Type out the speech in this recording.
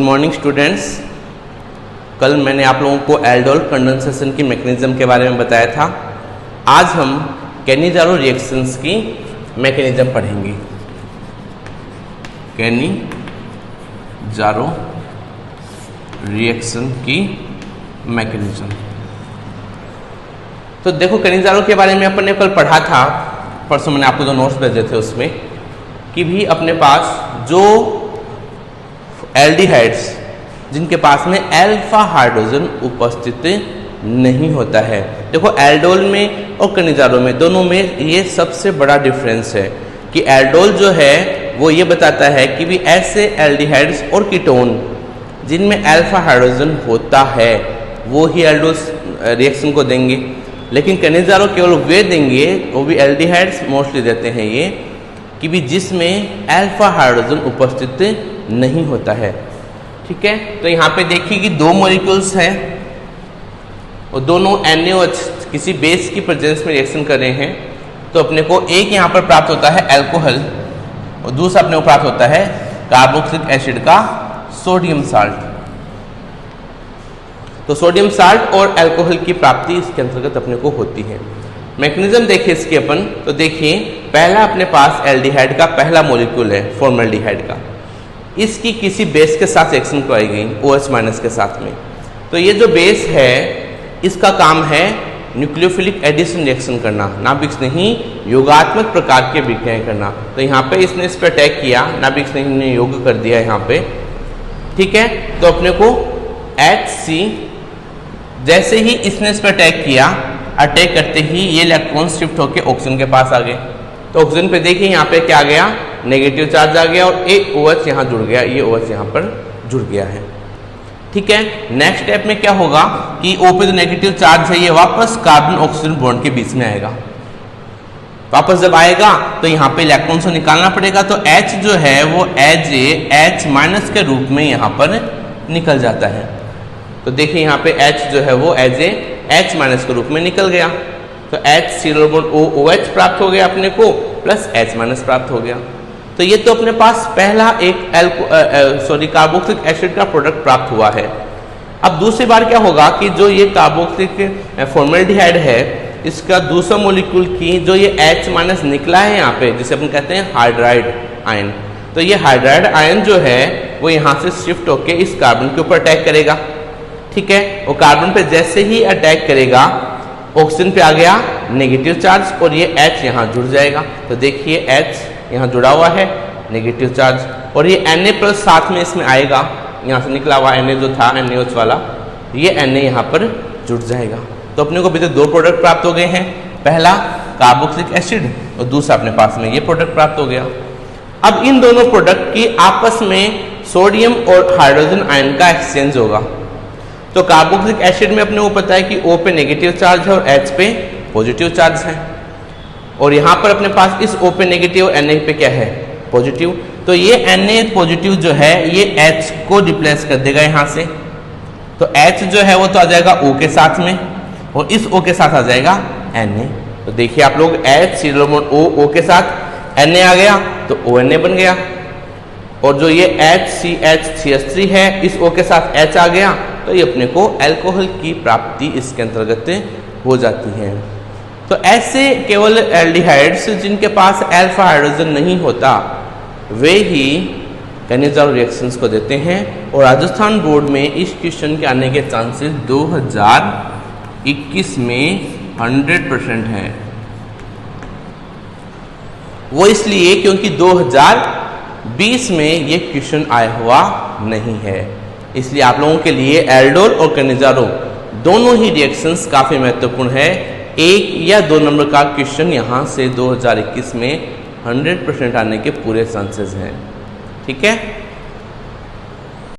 Good morning students. कल मैंने आप लोगों को एल्डोल कंडेंसेशन की मैकेनिज्म के बारे में बताया था। आज हम कैनिजारो रिएक्शंस की मैकेनिज्म पढ़ेंगे। कैनिजारो रिएक्शन की मैकेनिज्म। तो देखो, कैनिजारो के बारे में अपन ने कल पढ़ा था, परसों मैंने आपको जो नोट्स भेजे थे उसमें, कि भी अपने पास जो एल्डिहाइड्स जिनके पास में अल्फा हाइड्रोजन उपस्थित नहीं होता है। देखो, एल्डोल में और कैनिजारो में दोनों में ये सबसे बड़ा डिफरेंस है कि एल्डोल जो है वो ये बताता है कि भी ऐसे एल्डिहाइड्स और कीटोन जिनमें अल्फा हाइड्रोजन होता है वो ही एल्डोल रिएक्शन को देंगे, लेकिन कैनिजारो केवल वे देंगे, वो भी एल्डिहाइड्स मोस्टली देते हैं ये, कि भी जिसमें अल्फा हाइड्रोजन उपस्थित नहीं होता है। ठीक है, तो यहाँ पे देखिए कि दो मॉलिक्यूल्स हैं और दोनों NaOH किसी बेस की प्रेजेंस में रिएक्शन कर रहे हैं। तो अपने को एक यहाँ पर प्राप्त होता है अल्कोहल और दूसरा अपने को प्राप्त होता है कार्बोक्सिलिक एसिड का सोडियम साल्ट। तो सोडियम साल्ट और अल्कोहल की प्राप्ति इसके अंतर्गत अपने को होती है। मैकेनिज्म देखिए इसके अपन, तो देखिए पहला अपने पास एल्डिहाइड का पहला मॉलिक्यूल है फॉर्मल्डिहाइड का, इसकी किसी बेस के साथ रिएक्शन करवाई गई OH- के साथ में। तो ये जो बेस है इसका काम है न्यूक्लियोफिलिक एडिशन रिएक्शन करना, नाभिक नहीं योगात्मक प्रकार के विक्रियाएं करना। तो यहाँ पे इसने इस पर अटैक किया, नाभिक ने योग कर दिया यहाँ पे। ठीक है, तो अपने को HC जैसे ही इसने इस पर अटैक किया, अटैक करते ही ये इलेक्ट्रॉन शिफ्ट होकर ऑक्सीजन के पास आ गए। तो ऑक्सीजन पे देखिए यहाँ पे क्या आ गया, नेगेटिव चार्ज आ गया और एक OH यहाँ जुड़ गया, ये OH यहाँ पर जुड़ गया है। ठीक है, नेक्स्ट स्टेप में क्या होगा कि O पे जो नेगेटिव चार्ज है ये वापस कार्बन ऑक्सीजन बॉन्ड के बीच में आएगा। वापस जब आएगा तो यहाँ पे इलेक्ट्रॉन से निकालना पड़ेगा, तो H जो है वो एज H- के रूप में यहाँ पर निकल जाता है। तो देखिए यहाँ पे H जो है वो एज H- के रूप में निकल गया। तो H सीरियल बॉन्ड OH प्राप्त हो गया अपने को, प्लस H- प्राप्त हो गया। तो ये तो अपने पास पहला एक कार्बोक्सिलिक एसिड का प्रोडक्ट प्राप्त हुआ है। अब दूसरी बार क्या होगा कि जो ये कार्बोक्सिलिक फॉर्मल्डिहाइड है, इसका दूसरा मॉलिक्यूल की जो ये H- निकला है यहाँ पे, जिसे अपन कहते हैं हाइड्राइड आयन। तो ये हाइड्राइड आयन जो है वो यहाँ से शिफ्ट होके इस कार्बन के ऊपर अटैक करेगा। ठीक है, वो कार्बन पे जैसे ही अटैक करेगा, ऑक्सीजन पे आ गया नेगेटिव चार्ज और ये H यहाँ जुड़ जाएगा। तो देखिए H यहाँ जुड़ा हुआ है, नेगेटिव चार्ज, और ये Na+ साथ में इसमें आएगा, यहाँ से निकला हुआ Na जो था NaOH वाला, ये Na यहाँ पर जुड़ जाएगा। तो अपने को अभी तक दो प्रोडक्ट प्राप्त हो गए हैं, पहला कार्बोक्सिलिक एसिड और दूसरा अपने पास में ये प्रोडक्ट प्राप्त हो गया। अब इन दोनों प्रोडक्ट की आपस में सोडियम और हाइड्रोजन आयन का एक्सचेंज होगा। तो कार्बोक्सिलिक एसिड में अपने को पता है कि O पे नेगेटिव चार्ज है और H पे पॉजिटिव चार्ज है, और यहाँ पर अपने पास इस O पे नेगेटिव और Na पे क्या है, पॉजिटिव। तो ये Na पॉजिटिव जो है ये H को रिप्लेस कर देगा यहाँ से। तो H जो है वो तो आ जाएगा O के साथ में और इस O के साथ आ जाएगा Na। तो देखिए आप लोग H सीरियल बॉन्ड O के साथ Na आ गया तो ONA बन गया, और जो ये HCH3 है इस O के साथ H आ गया, तो ये अपने को अल्कोहल की प्राप्ति इसके अंतर्गत हो जाती है। तो ऐसे केवल एल्डिहाइड्स जिनके पास अल्फा हाइड्रोजन नहीं होता वे ही कैनिजारो रिएक्शंस को देते हैं, और राजस्थान बोर्ड में इस क्वेश्चन के आने के चांसेस 2021 में 100% है। वो इसलिए क्योंकि 2020 में ये क्वेश्चन आया हुआ नहीं है, इसलिए आप लोगों के लिए एल्डोल और कैनिजारो दोनों ही रिएक्शंस काफ़ी महत्वपूर्ण है। 1 या 2 नंबर का क्वेश्चन यहाँ से 2021 में 100% आने के पूरे चांसेस हैं। ठीक है।